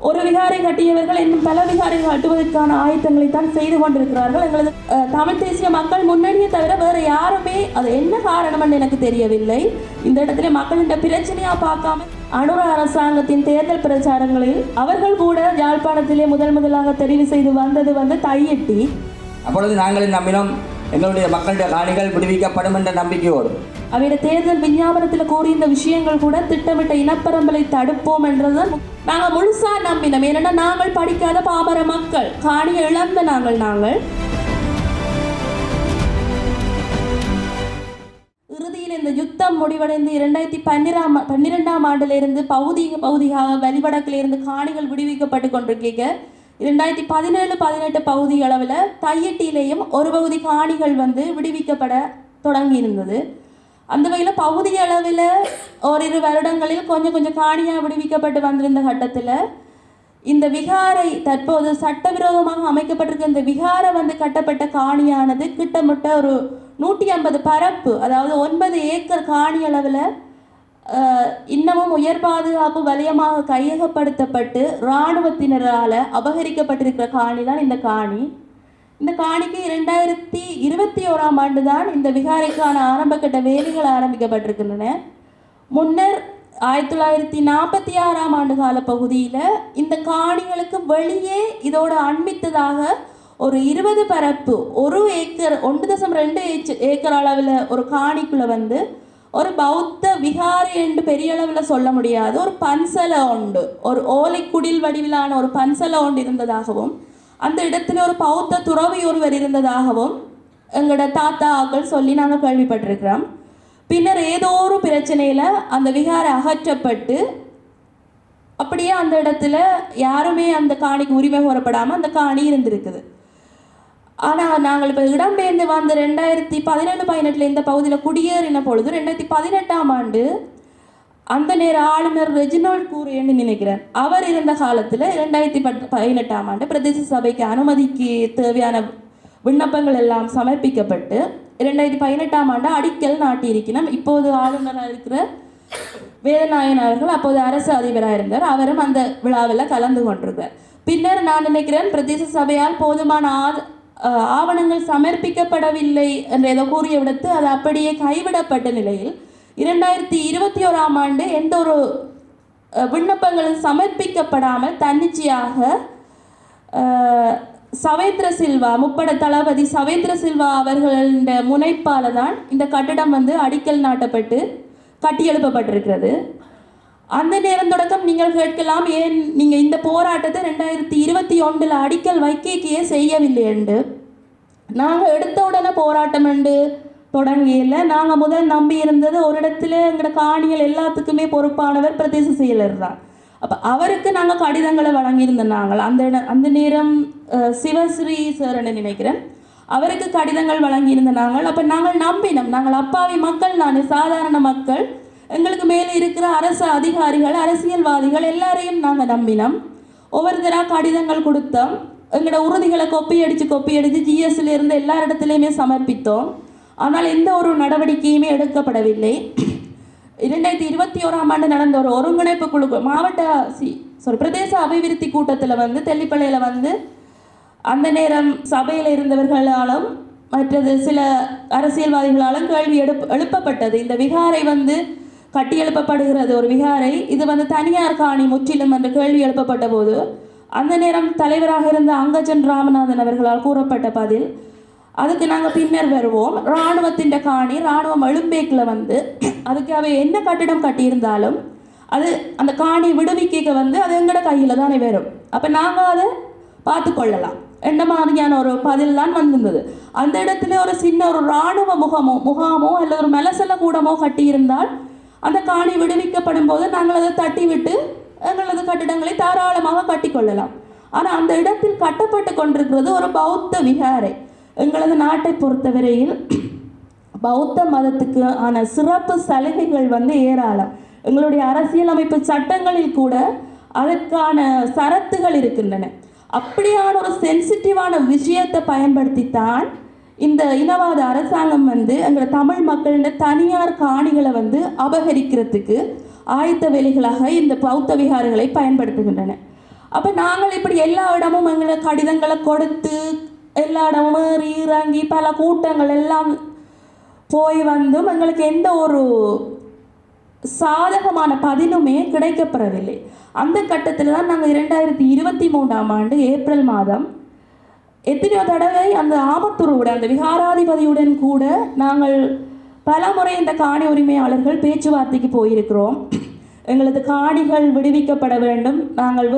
ஒரு விகாரை கட்டியவர்கள் இன்னும் பல விகாரைகள் கட்டுவதற்கான ஆயத்தங்களை தான் செய்து கொண்டிருக்கிறார்கள். எங்களது தமிழ் தேசிய மக்கள் முன்னணியை தவிர வேறு யாருமே அது என்ன காரணம்னு எனக்கு தெரியவில்லை. இந்த இடத்துல மக்களின் பிரச்சனையாக பார்க்காம அனுர அரசாங்கத்தின் தேர்தல் பிரச்சாரங்களில் அவர்கள் கூட யாழ்ப்பாணத்திலே முதலாக தெரிவு செய்து வந்தது தையிட்டி. அப்பொழுது நாங்கள் நம்பினோம் எங்களுடைய மக்களுடைய காணிகள் விடுவிக்கப்படும் என்ற நம்பிக்கையோடு அவருடைய தேர்தல் விஞ்ஞாபனத்தில் கூறிய இந்த விஷயங்கள் கூட திட்டமிட்ட இனப்பரம்பலை தடுப்போம் என்றதுதான் நாங்கள் முழுசா நம்பினோம். ஏன்னா நாங்கள் படிக்காத பாமர மக்கள், காணியை இழந்த நாங்கள் இறுதியில் இந்த யுத்தம் முடிவடைந்து 2012ஆம் ஆண்டிலிருந்து பகுதியாக வழிபடக்கிலிருந்து காணிகள் விடுவிக்கப்பட்டு கொண்டிருக்க 2017-18 பகுதி அளவில் தையிட்டியிலேயும் ஒரு பகுதி காணிகள் விடுவிக்கப்பட தொடங்கி இருந்தது. அந்த வகையில் பகுதி அளவில் ஓரிரு வருடங்களில் கொஞ்சம் காணியாக விடுவிக்கப்பட்டு வந்திருந்த கட்டத்தில் இந்த விகாரை தற்போது சட்டவிரோதமாக அமைக்கப்பட்டிருக்க இந்த விகாரை கட்டப்பட்ட காணியானது கிட்டத்தட்ட ஒரு 150 பரப்பு, அதாவது 9 ஏக்கர் காணி அளவில் இன்னமும் உயர் பாதுகாப்பு வலயமாக கையகப்படுத்தப்பட்டு இராணுவத்தினரால் அபகரிக்கப்பட்டிருக்கிற காணி தான் இந்த காணி. இந்த காணிக்கு 2021ஆம் ஆண்டு தான் இந்த விகாரைக்கான ஆரம்பக்கட்ட வேலைகள் ஆரம்பிக்கப்பட்டிருக்கின்றன. முன்னர் 1946ஆம் ஆண்டு கால பகுதியில் இந்த காணிகளுக்கு வெளியே இதோட அண்மித்ததாக ஒரு 20 பரப்பு 1 ஏக்கர் 1.2 ஏக்கர் அளவில் ஒரு காணிக்குள்ளே ஒரு பௌத்த விகாரை என்று பெரிய அளவில் சொல்ல முடியாது ஒரு பன்சலை உண்டு, ஒரு ஓலை குடில் வடிவிலான ஒரு பன்சலை உண்டு இருந்ததாகவும் அந்த இடத்துல ஒரு பௌத்த துறவி ஒருவர் இருந்ததாகவும் எங்களோட தாத்தாக்கள் சொல்லி நாங்கள் கேள்விப்பட்டிருக்கிறோம். பின்னர் ஏதோ ஒரு பிரச்சனையில் அந்த விகாரை அகற்றப்பட்டு அப்படியே அந்த இடத்துல யாருமே அந்த காணிக்கு உரிமை கோரப்படாமல் அந்த காணி இருந்திருக்குது. ஆனால் நாங்கள் இப்போ இடம்பெயர்ந்து வந்த 2017-18 இந்த பகுதியில் குடியேறின பொழுது 2018ஆம் ஆண்டு அந்த நேர ஆளுநர் ரெஜினால்ட் கூரியன்னு நினைக்கிறேன், அவர் இருந்த காலத்தில் 2018ஆம் ஆண்டு பிரதேச சபைக்கு அனுமதிக்கு தேவையான விண்ணப்பங்கள் எல்லாம் சமர்ப்பிக்கப்பட்டு 2018ஆம் ஆண்டு அடிக்கல் நாட்டியிருக்கணும். இப்போது ஆளுநராக இருக்கிற வேதநாயகன் அவர்கள் அப்போது அரசு அதிபராக இருந்தார், அவரும் அந்த விழாவில் கலந்து கொண்டிருந்தார். பின்னர் நான் நினைக்கிறேன் பிரதேச சபையால் போதுமான ஆவணங்கள் சமர்ப்பிக்கப்படவில்லை என்று ஏதோ கூறிய விடத்து அது அப்படியே கைவிடப்பட்ட நிலையில் 2021ஆம் ஆண்டு எந்த ஒரு விண்ணப்பங்களும் சமர்ப்பிக்கப்படாமல் தன்னிச்சையாக சவேந்திர சில்வா முப்பட தளபதி சவேந்திர சில்வா அவர்களுடைய முனைப்பால் தான் இந்த கட்டடம் அடிக்கல் நாட்டப்பட்டு கட்டியெழுப்பப்பட்டிருக்கிறது. அந்த நேரம் தொடக்கம் நீங்கள் கேட்கலாம், ஏன் நீங்கள் இந்த போராட்டத்தை 2021 அடிக்கல் வைக்கையே செய்யவில்லை என்று. நாங்கள் எடுத்த உடனே போராட்டம் என்று தொடங்கியில் நாங்கள் முதல் நம்பி இருந்தது ஒரு இடத்துல எங்களோட காணிகள் எல்லாத்துக்குமே பொறுப்பானவர் பிரதேச செயலர் தான். அப்போ அவருக்கு நாங்கள் கடிதங்களை வழங்கியிருந்தோம். நாங்கள் அந்த நேரம் சிவஸ்ரீ சார்ன்னு நினைக்கிறேன், அவருக்கு கடிதங்கள் வழங்கியிருந்த நாங்கள். அப்போ நாங்கள் நம்பினோம், நாங்கள் அப்பாவி மக்கள், நான் சாதாரண மக்கள், எங்களுக்கு மேலே இருக்கிற அரசு அதிகாரிகள் அரசியல்வாதிகள் எல்லாரையும் நாங்கள் நம்பினோம். ஒவ்வொருத்தராக கடிதங்கள் கொடுத்தோம், எங்களோட உறுதிகளை கொப்பி அடித்து ஜிஎஸ்ல இருந்து எல்லா இடத்துலையுமே சமர்ப்பித்தோம். ஆனால் எந்த ஒரு நடவடிக்கையுமே எடுக்கப்படவில்லை. 2021ஆம் ஆண்டு நடந்த ஒரு ஒருங்கிணைப்பு குழு பிரதேச அபிவிருத்தி கூட்டத்தில் தெல்லிப்பள்ளையில் அந்த நேரம் சபையில் இருந்தவர்களாலும் மற்றது சில அரசியல்வாதிகளாலும் கேள்வி எழுப்பப்பட்டது. இந்த விகாரை கட்டி எழுப்பப்படுகிறது ஒரு விகாரை, இது தனியார் காணி முற்றிலும் என்று கேள்வி எழுப்பப்பட்ட போது அந்த நேரம் தலைவராக இருந்த அங்கஜன் ராமநாதன் அவர்களால் கூறப்பட்ட பதில், அதுக்கு நாங்கள் பின்னர் வருவோம், இராணுவத்தின் காணி இராணுவம் எழும்பேக்கில் அதுக்கு அவை என்ன கட்டிடம் கட்டியிருந்தாலும் அது அந்த காணி விடுவிக்க அது எங்களோட கையில் தானே வரும், அப்போ நாங்கள் அதை பார்த்து கொள்ளலாம் என்ன மாதிரியான ஒரு பதில் தான் வந்திருந்தது. அந்த இடத்துல ஒரு சின்ன ஒரு இராணுவ முகாமோ அல்லது ஒரு மெலசல கூடமோ கட்டியிருந்தால் அந்த காணி விடுவிக்கப்படும் போது நாங்கள் அதை தட்டி விட்டு எங்களது கட்டிடங்களை தாராளமாக கட்டிக்கொள்ளலாம். ஆனால் அந்த இடத்தில் கட்டப்பட்டு கொண்டிருக்கிறது ஒரு பௌத்த விகாரை. எங்களது நாட்டை பொறுத்தவரையில் பௌத்த மதத்துக்கு ஆன சிறப்பு சலுகைகள் ஏராளம். எங்களுடைய அரசியலமைப்பு சட்டங்களில் கூட அதற்கான சரத்துகள் இருக்கின்றன. அப்படியான ஒரு சென்சிட்டிவான விஷயத்தை பயன்படுத்தித்தான் இந்த இனவாத அரசாங்கம் எங்களோட தமிழ் மக்களின் தனியார் காணிகளை அபகரிக்கிறதுக்கு ஆயத்த வேலைகளாக இந்த பௌத்த விகாரங்களை பயன்படுத்துகின்றன. அப்போ நாங்கள் இப்படி எல்லா இடமும் எங்களை கடிதங்களை கொடுத்து எல்லா இடமும் ஏறி இறங்கி பல கூட்டங்கள் எல்லாம் போய் வந்தும் எங்களுக்கு எந்த ஒரு சாதகமான பதிலுமே கிடைக்கப்பெறவில்லை. அந்த கட்டத்தில் தான் நாங்கள் 2023ஆம் ஆண்டு ஏப்ரல் மாதம் எத்தனையோ தடவை அந்த ஆமத்தூருடன் அந்த விகாராதிபதியுடன் கூட நாங்கள் பல முறை இந்த காணி உரிமையாளர்கள் பேச்சுவார்த்தைக்கு போயிருக்கிறோம். எங்களது காணிகள் விடுவிக்கப்பட வேண்டும், நாங்கள்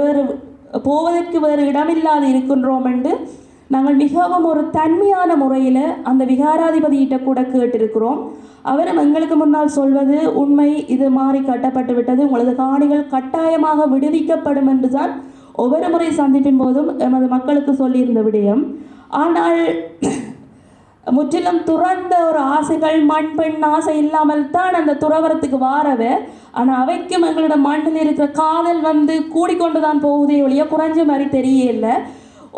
போவதற்கு வேறு இடமில்லாது இருக்கின்றோம் என்று நாங்கள் மிகவும் ஒரு தன்மையான முறையில் அந்த விகாராதிபதியிட்ட கூட கேட்டிருக்கிறோம். அவரும் எங்களுக்கு முன்னால் சொல்வது உண்மை, இது மாறி கட்டப்பட்டு விட்டது, உங்களது காணிகள் கட்டாயமாக விடுவிக்கப்படும் என்று தான் ஒவ்வொரு முறை சந்திப்பின் போதும் எமது மக்களுக்கு சொல்லியிருந்த விடயம். ஆனால் முற்றிலும் துறந்த ஒரு ஆசைகள், மண் பெண் ஆசை இல்லாமல் தான் அந்த துறவரத்துக்கு வாரவ. ஆனால் அவைக்கும் எங்களோட மண்ணில் இருக்கிற காதல் கூடிக்கொண்டு தான் போகுதே ஒழிய குறைஞ்ச மாதிரி தெரியல.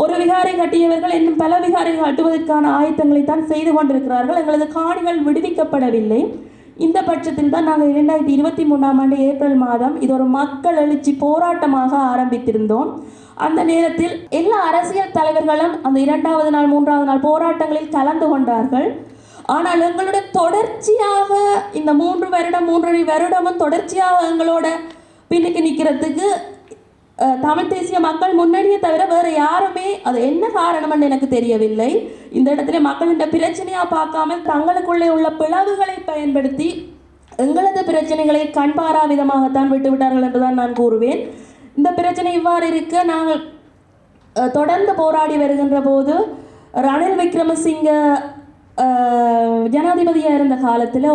ஒரு விகாரை கட்டியவர்கள் இன்னும் பல விகாரைகள் கட்டுவதற்கான ஆயத்தங்களை தான் செய்து கொண்டிருக்கிறார்கள். எங்களது காணிகள் விடுவிக்கப்படவில்லை. இந்த பட்சத்தில் தான் நாங்கள் 2023ஆம் ஆண்டு ஏப்ரல் மாதம் இது ஒரு மக்கள் எழுச்சி போராட்டமாக ஆரம்பித்திருந்தோம். அந்த நேரத்தில் எல்லா அரசியல் தலைவர்களும் அந்த 2வது நாள் 3வது நாள் போராட்டங்களில் கலந்து கொண்டார்கள். ஆனால் எங்களுடைய தொடர்ச்சியாக இந்த 3.5 வருடமும் தொடர்ச்சியாக எங்களோட பின்னுக்கு நிற்கிறதுக்கு தமிழ் தேசிய மக்கள் முன்னணியை தவிர வேறு யாருமே, அது என்ன காரணம்னு எனக்கு தெரியவில்லை. இந்த இடத்துல மக்களின் பிரச்சனையாக பார்க்காமல் தங்களுக்குள்ளே உள்ள பிளவுகளை பயன்படுத்தி எங்களது பிரச்சனைகளை கண்பாரா விதமாகத்தான் விட்டுவிட்டார்கள் என்றுதான் நான் கூறுவேன். இந்த பிரச்சனை இவ்வாறு இருக்க நாங்கள் தொடர்ந்து போராடி வருகின்ற போது ரணில் விக்ரமசிங்க ஜனாதிபதியாக இருந்த காலத்தில்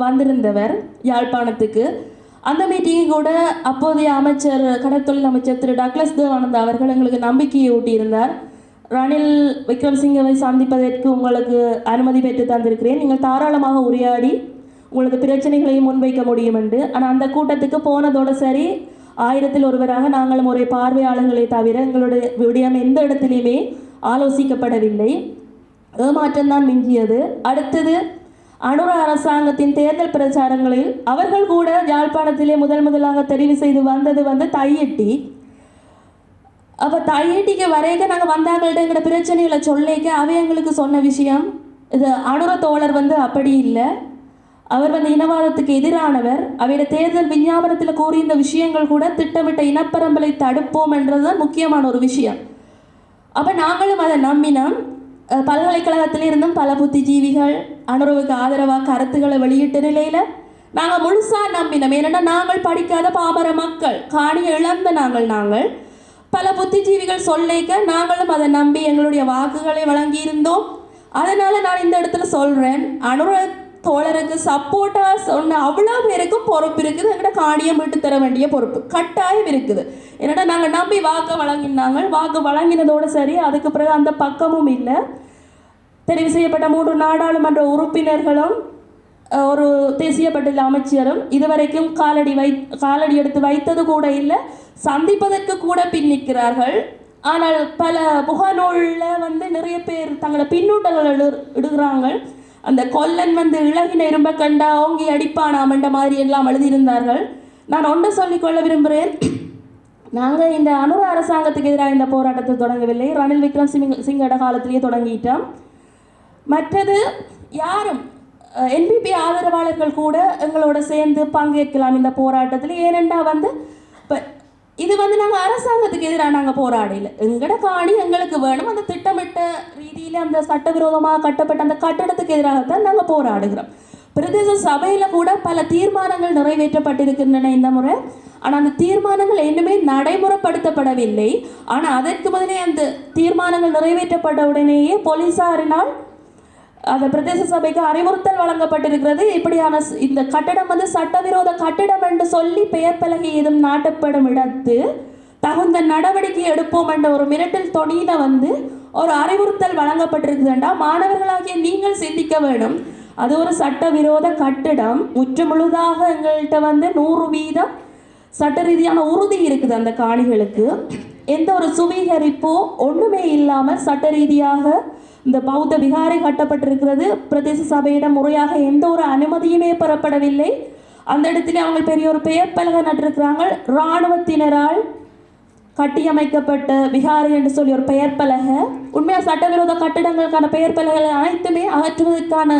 வந்திருந்தவர் யாழ்ப்பாணத்துக்கு. அந்த மீட்டிங்கை கூட அப்போதைய அமைச்சர் கடற்தொழில் அமைச்சர் திரு டக்ளஸ் தேவானந்தா அவர்கள் எங்களுக்கு நம்பிக்கையை ஊட்டியிருந்தார். ரணில் விக்ரமசிங்கவை சந்திப்பதற்கு உங்களுக்கு அனுமதி பெற்று தந்திருக்கிறேன், நீங்கள் தாராளமாக உரையாடி உங்களது பிரச்சனைகளை முன்வைக்க முடியும் என்று. ஆனால் அந்த கூட்டத்துக்கு போனதோடு சரி, 1000-ல் ஒருவராக நாங்களும் ஒரே பார்வையாளர்களை தவிர எங்களுடைய விடயம் எந்த இடத்திலையுமே ஆலோசிக்கப்படவில்லை. ஏமாற்றம்தான் மிஞ்சியது. அடுத்தது அனுர அரசாங்கத்தின் தேர்தல் பிரச்சாரங்களில் அவர்கள் கூட யாழ்ப்பாணத்திலே முதலாக தெரிவு செய்து வந்தது தையெட்டி. அப்போ தையெட்டிக்கு வரைக்க நாங்கள் வந்தாங்கள்ட்ட எங்களோட பிரச்சனைகளை சொல்லிக்க அவை எங்களுக்கு சொன்ன விஷயம் இது அனுர தோழர் அப்படி இல்லை, அவர் இனவாதத்துக்கு எதிரானவர், அவையோட தேர்தல் விஞ்ஞாபனத்தில் கூறியிருந்த விஷயங்கள் கூட திட்டமிட்ட இனப்பரம்பலை தடுப்போம் என்றதுதான் முக்கியமான ஒரு விஷயம். அப்போ நாங்களும் அதை நம்பினோம். பல்கலைக்கழகத்திலிருந்தும் பல புத்திஜீவிகள் அனுரவுக்கு ஆதரவாக கருத்துக்களை வெளியிட்ட நிலையில் நாங்கள் முழுசாக நம்பினோம். ஏன்னா நாங்கள் படிக்காத பாமர மக்கள், காணியை இழந்த நாங்கள் பல புத்திஜீவிகள் சொல்லிக்க நாங்களும் அதை நம்பி எங்களுடைய வாக்குகளை வழங்கியிருந்தோம். அதனால் நான் இந்த இடத்துல சொல்கிறேன், அனுர தோழருக்கு சப்போர்ட்டாக சொன்ன அவ்வளோ பேருக்கும் பொறுப்பு இருக்குது. எங்கள்கிட்ட காணியை மீட்டு தர வேண்டிய பொறுப்பு கட்டாயம் இருக்குது. என்னடா நாங்கள் நம்பி வாக்கு வழங்கினாங்க, வாக்கு வழங்கினதோடு சரி, அதுக்கு பிறகு அந்த பக்கமும் இல்லை. தெரிவு செய்யப்பட்ட 3 நாடாளுமன்ற உறுப்பினர்களும் ஒரு தேசிய பட்டியல் அமைச்சரும் இதுவரைக்கும் காலடி எடுத்து வைத்தது கூட இல்லை, சந்திப்பதற்கு கூட பின்னிக்கிறார்கள். ஆனால் பல முகநூலில் நிறைய பேர் தங்களை பின்னூட்டங்கள் இடுகிறாங்க. அந்த கொல்லன் இழகின இரும்ப கண்டா ஓங்கி அடிப்பானாம் என்ற மாதிரி எல்லாம் எழுதியிருந்தார்கள். நான் ஒன்றை சொல்லிக்கொள்ள விரும்புகிறேன், நாங்கள் இந்த அனுர அரசாங்கத்துக்கு எதிராக இந்த போராட்டத்தை தொடங்கவில்லை, ரணில் விக்ரமசிங்கோட காலத்திலேயே தொடங்கிட்டோம். மற்றது யாரும் என்பிபி ஆதரவாளர்கள் கூட எங்களோட சேர்ந்து பங்கேற்கலாம் இந்த போராட்டத்தில். ஏனென்றா இப்போ இது நாங்கள் அரசாங்கத்துக்கு எதிராக நாங்கள் போராடல, எங்களோட காணி எங்களுக்கு வேணும், அந்த திட்டமிட்ட ரீதியில் அந்த சட்டவிரோதமாக கட்டப்பட்ட அந்த கட்டடத்துக்கு எதிராகத்தான் நாங்கள் போராடுகிறோம். பிரதேச சபையில் கூட பல தீர்மானங்கள் நிறைவேற்றப்பட்டிருக்கின்றன இந்த முறை. ஆனால் அந்த தீர்மானங்கள் இன்னுமே நடைமுறைப்படுத்தப்படவில்லை. ஆனால் அதற்கு முதலே அந்த தீர்மானங்கள் நிறைவேற்றப்பட்ட உடனேயே போலீசாரினால் அந்த பிரதேச சபைக்கு அறிவுறுத்தல் வழங்கப்பட்டிருக்கிறது. இப்படியான இந்த கட்டடம் சட்டவிரோத கட்டிடம் என்று சொல்லி பெயர் பலகை ஏதும் நாட்டப்படும் இடத்து தகுந்த நடவடிக்கை எடுப்போம் என்ற ஒரு மிரட்டல் தொனியில ஒரு அறிவுறுத்தல் வழங்கப்பட்டிருக்குதுண்டா. மாணவர்களாகிய நீங்கள் சிந்திக்க வேண்டும், அது ஒரு சட்டவிரோத கட்டிடம், முற்று முழுதாக எங்கள்கிட்ட 100% சட்ட ரீதியான உறுதி இருக்குது. அந்த காணிகளுக்கு எந்த ஒரு சுவீகரிப்போ ஒன்றுமே இல்லாமல் சட்ட ரீதியாக இந்த பௌத்த விகாரை கட்டப்பட்டிருக்கிறது. பிரதேச சபையிடம் முறையாக எந்த ஒரு அனுமதியுமே பெறப்படவில்லை. அந்த இடத்துல அவங்க பெரிய ஒரு பெயர் பலகை நட்டிருக்கிறாங்க, இராணுவத்தினரால் கட்டியமைக்கப்பட்ட விகாரை என்று சொல்லி ஒரு பெயர் பலகை, உண்மையாக சட்டவிரோத கட்டிடங்களுக்கான பெயர் பலகைகள் அனைத்துமே அகற்றுவதற்கான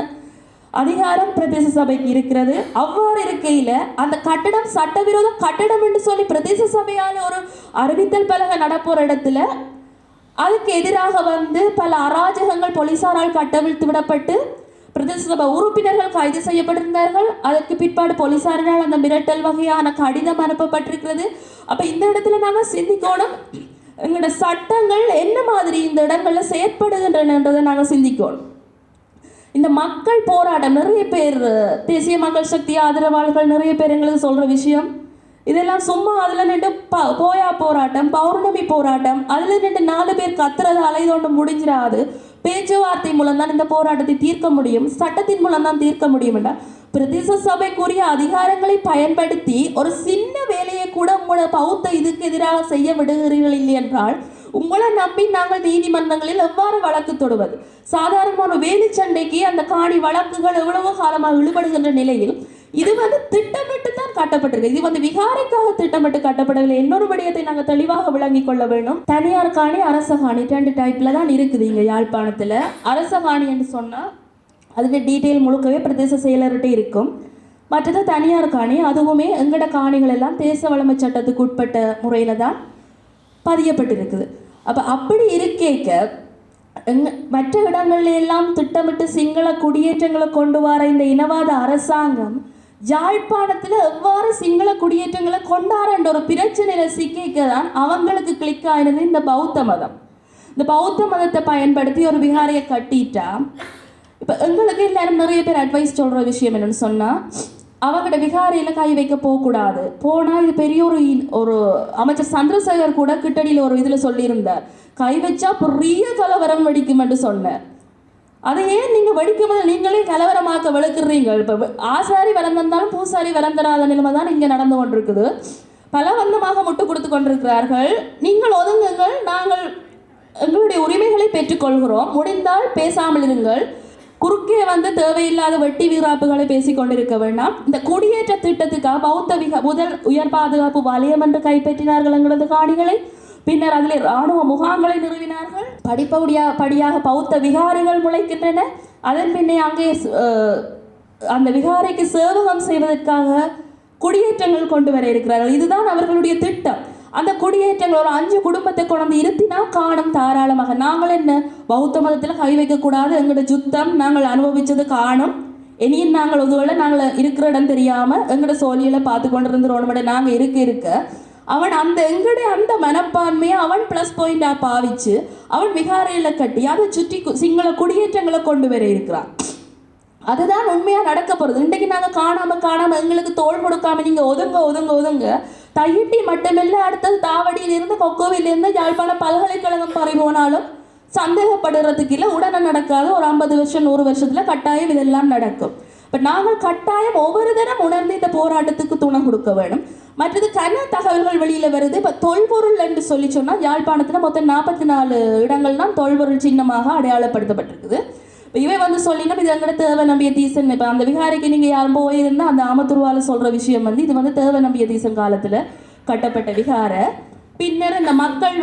அதிகாரம் பிரதேச சபைக்கு இருக்கிறது. அவ்வாறு இருக்கையில் அந்த கட்டடம் சட்டவிரோத கட்டடம் என்று சொல்லி பிரதேச சபையால் ஒரு அறிவித்தல் பலகை நடப்போற இடத்துல அதுக்கு எதிராக பல அராஜகங்கள் போலீசாரால் கட்டவிழ்த்து விடப்பட்டு பிரதேச சபை உறுப்பினர்கள் கைது செய்யப்பட்டிருந்தார்கள். அதற்கு பிற்பாடு போலீசாரினால் அந்த மிரட்டல் வகையான கடிதம் அனுப்பப்பட்டிருக்கிறது. அப்போ இந்த இடத்துல நாங்கள் சிந்திக்கணும், எங்களோட சட்டங்கள் என்ன மாதிரி இந்த இடங்களில் செயற்படுகின்றனன்றதை நாங்கள் சிந்திக்கணும். இந்த மக்கள் போராட்டம் நிறைய பேர், தேசிய மக்கள் சக்தி ஆதரவாளர்கள் நிறைய பேர் எங்களுக்கு சொல்கிற விஷயம், இதெல்லாம் சும்மா அதில் நின்று போயா போராட்டம், பௌர்ணமி போராட்டம், அதில் நின்று 4 பேர் கத்துறது அலைதோண்டு முடிஞ்சிடாது. பேச்சுவார்த்தை மூலம் தான் இந்த போராட்டத்தை தீர்க்க முடியும், சட்டத்தின் மூலம் தான் தீர்க்க முடியும் என்ற பிரதேச சபைக்குரிய அதிகாரங்களை பயன்படுத்தி ஒரு சின்ன வேலையை கூட உங்களோட பௌத்த இதுக்கு எதிராக செய்ய விடுகிறீர்கள் இல்லை என்றால் உங்களை நம்பி நாங்கள் நீதிமன்றங்களில் எவ்வாறு வழக்கு தொடுவது? சாதாரணமான வேலி சண்டைக்கு அந்த காணி வழக்குகள் எவ்வளவு காலமாக இழுபடுகின்ற நிலையில் இது திட்டமிட்டு தான் கட்டப்பட்டிருக்கு. இது விகாரைக்காக திட்டமிட்டு கட்டப்படவில்லை. இன்னொரு விடயத்தை நாங்கள் தெளிவாக விளங்கிக் கொள்ள வேண்டும். தனியார் காணி, அரச காணி 2 டைப்ல தான் இருக்குது இங்கே யாழ்ப்பாணத்தில். அரச காணி என்று சொன்னால் அதில் டீட்டெயில் முழுக்கவே பிரதேச செயலர்கிட்ட இருக்கும். மற்றது தனியார் காணி, அதுவுமே எங்கட காணிகள் எல்லாம் தேச வளமை சட்டத்துக்கு உட்பட்ட முறையில் தான் பதியப்பட்டிருக்குது. அப்படி இருக்கேக்க மற்ற இடங்கள்ல எல்லாம் திட்டமிட்டு சிங்கள குடியேற்றங்களை கொண்டு வர இந்த இனவாத அரசாங்கம் யாழ்ப்பாணத்தில் எவ்வாறு சிங்கள குடியேற்றங்களை கொண்டாடுற ஒரு பிரச்சனையில சிக்கிக்க தான் அவங்களுக்கு கிளிக் ஆயிருந்து இந்த பௌத்த மதம். இந்த பௌத்த மதத்தை பயன்படுத்தி ஒரு விகாரையை கட்டிட்டா இப்போ எங்களுக்கு எல்லாரும் நிறைய பேர் அட்வைஸ் சொல்கிற விஷயம் என்னன்னு சொன்னால், அவங்களோட விகாரையில் கை வைக்க போகக்கூடாது. போனால் இது பெரிய ஒரு அமைச்சர் சந்திரசேகர் கூட கிட்டடியில் ஒரு இதில் சொல்லியிருந்தார், கை வச்சா பெரிய கலவரம் வெடிக்கும் என்று சொன்னார். அதை ஏன் நீங்கள் வெடிக்கும்போது நீங்களே கலவரமாக்க விளக்குறீங்க? இப்போ ஆசாரி வளர்ந்திருந்தாலும் பூசாரி வளர்ந்தராத நிலைமை தான் இங்கே நடந்து கொண்டிருக்குது. பலவந்தமாக முட்டு கொடுத்து கொண்டிருக்கிறார்கள். நீங்கள் ஒதுங்குங்கள், நாங்கள் எங்களுடைய உரிமைகளை பெற்றுக்கொள்கிறோம், முடிந்தால் பேசாமல் இருங்கள், குறுக்கே தேவையில்லாத வெட்டி வீராப்புகளை பேசி கொண்டிருக்க வேண்டாம். இந்த குடியேற்ற திட்டத்துக்காக பௌத்த முதல் உயர் பாதுகாப்பு வலயம் என்று கைப்பற்றினார்கள் எங்களது காணிகளை. பின்னர் அதில் இராணுவ முகாம்களை நிறுவினார்கள். படியாக பௌத்த விகாரைகள் முளைக்கின்றன. அதன் பின்னே அங்கே அந்த விகாரைக்கு சேவகம் செய்வதற்காக குடியேற்றங்கள் கொண்டு வர இருக்கிறார்கள். இதுதான் அவர்களுடைய திட்டம். அந்த குடியேற்றங்கள் ஒரு 5 குடும்பத்தை கொண்டு இருத்தினா காணும் தாராளமாக. நாங்கள் என்ன பௌத்த மதத்தில் கை வைக்கக்கூடாது, எங்களோட சுத்தம் நாங்கள் அனுபவித்தது காணும், இனியும் நாங்கள் ஒருவேளை நாங்கள் இருக்கிற இடம் தெரியாமல் எங்களோட சோழியில் பார்த்து கொண்டு இருந்துருவோம். நாங்கள் இருக்க அவன் எங்களுடைய அந்த மனப்பான்மையை அவன் ப்ளஸ் பாயிண்டாக பாவிச்சு அவன் விகாரையில் கட்டி அதை சுற்றி சிங்கள குடியேற்றங்களை கொண்டு வர இருக்கிறான். அதுதான் உண்மையாக நடக்க போகிறது. இன்றைக்கு நாங்கள் காணாமல் எங்களுக்கு தோல் கொடுக்காம நீங்கள் ஒதுங்க தையிட்டி மட்டுமில்லை, அடுத்தது தாவடியிலிருந்து கொக்கோவிலிருந்து யாழ்ப்பாணம் பல்கலைக்கழகம் பறி போனாலும் சந்தேகப்படுறதுக்கு இல்லை, உடனே நடக்காது. ஒரு 50 வருஷம் 100 வருஷத்தில் கட்டாயம் இதெல்லாம் நடக்கும். இப்போ நாங்கள் கட்டாயம் ஒவ்வொரு தினம் உணர்ந்து இந்த போராட்டத்துக்கு துணை கொடுக்க வேணும். மற்றது தகவல்கள் வெளியில் வருது. இப்போ தொல்பொருள் என்று சொல்லி சொன்னால் யாழ்ப்பாணத்தில் மொத்தம் 44 இடங்கள் தான் தொல்பொருள் சின்னமாக அடையாளப்படுத்தப்பட்டிருக்குது. இப்போ இவை சொல்லினோம், இது எங்கட தேவ நம்பிய தீசன். இப்போ அந்த விகாரைக்கு நீங்கள் யாரும் போயிருந்தால் அந்த ஆமத்துருவால் சொல்கிற விஷயம் இது தேவ நம்பிய தீசன் காலத்தில் கட்டப்பட்ட விகாரை. பின்னர் இந்த மக்கள்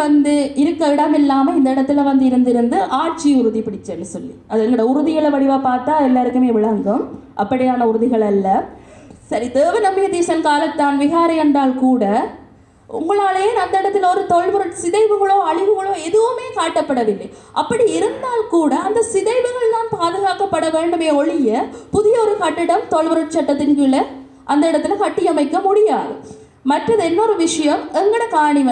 இருக்க இடம் இல்லாமல் இந்த இடத்துல இருந்திருந்து ஆட்சி உறுதி பிடிச்சேன்னு சொல்லி அது எங்களோட உறுதிகளை வடிவாக பார்த்தா எல்லாருக்குமே விளங்கும். அப்படியான உறுதிகள் அல்ல. சரி, தேவ நம்பிய தீசன் காலத்தான் விகாரை என்றால் கூட உங்களாலேயே அந்த இடத்துல ஒரு தொல்பொருள் சிதைவுகளோ அழிவுகளோ எதுவுமே காட்டப்படவில்லை. அப்படி இருந்தால் கூட அந்த சிதைவுகள் தான் பாதுகாக்கப்பட வேண்டுமே ஒழிய புதிய ஒரு கட்டிடம் தொல்பொருள் சட்டத்தின் கீழே அந்த இடத்துல கட்டியமைக்க முடியாது. மற்றது இன்னொரு விஷயம், எங்கட காணி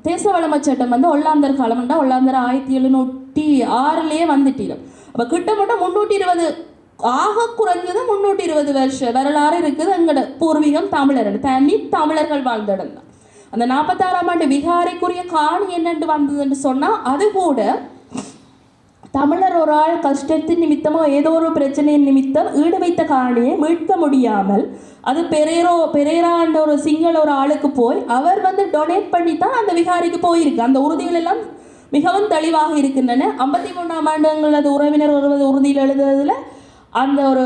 தேச வளமை சட்டம் ஒல்லாந்தர் காலம் ஒல்லாந்தர் 1706 வந்துட்டிடும். அப்போ கிட்டத்தட்ட 320 ஆக குறைஞ்சது 320 வருஷ வரலாறு இருக்குது. எங்கட பூர்வீகம் தமிழர்கள், தனி தமிழர்கள் வாழ்ந்த இடம் தான். அந்த 46ஆம் ஆண்டு விகாரைக்குரிய காணி என்னென்று வந்ததுன்னு சொன்னால் அது கூட தமிழர் ஒரு ஆள் கஷ்டத்தின் நிமித்தமோ ஏதோ ஒரு பிரச்சனையின் நிமித்தம் ஈடு வைத்த காணியை மீட்க முடியாமல் அது பெரேரான்ற ஒரு சிங்கள ஒரு ஆளுக்கு போய் அவர் டொனேட் பண்ணி தான் அந்த விகாரைக்கு போயிருக்கு. அந்த உறுதிகள் எல்லாம் மிகவும் தெளிவாக இருக்கின்றன. 53ஆம் ஆண்டு எங்களது உறவினர் ஒருவது உறுதியில் எழுதுறதுல அந்த ஒரு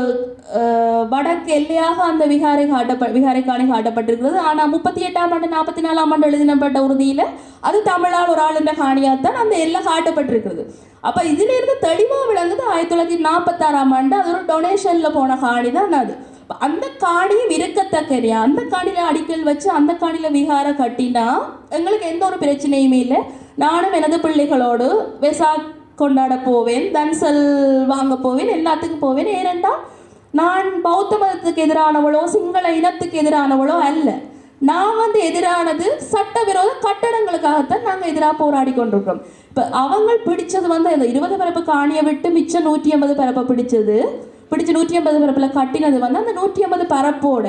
வடக்கு எல்லையாக அந்த விகாரை காணி காட்டப்பட்டிருக்கிறது. ஆனால் 38ஆம் ஆண்டு 44ஆம் ஆண்டு எழுதினப்பட்ட உறுதியில் அது தமிழால் ஒரு ஆள் என்ற காணியாகத்தான் அந்த எல்லை காட்டப்பட்டிருக்கிறது. அப்போ இதிலிருந்து தெளிவாக விளங்குது 1946ஆம் ஆண்டு அது ஒரு டொனேஷனில் போன காணி தான் அது. அந்த காணியும் இருக்கத்தக்கறியா, அந்த காணியில் அடிக்கல் வச்சு அந்த காணியில் விகாரை கட்டினா எங்களுக்கு எந்த ஒரு பிரச்சனையுமே இல்லை. நானும் எனது பிள்ளைகளோடு வெசாக் கொண்டாட போவேன், தன்சல் வாங்க போவேன், எல்லாத்துக்கும் போவேன். ஏனென்றால் நான் பௌத்த மதத்துக்கு எதிரானவளோ சிங்கள இனத்துக்கு எதிரானவளோ அல்ல. நான் வந்து எதிரானது சட்டவிரோத கட்டடங்களுக்காகத்தான் நாங்கள் எதிராக போராடி கொண்டிருக்கிறோம். இப்போ அவங்க பிடிச்சது வந்து இந்த 20 பரப்பு காணியை விட்டு மிச்சம் 180 பரப்பை பிடிச்சு 180 பரப்பில் கட்டினது வந்து அந்த 180 பரப்போட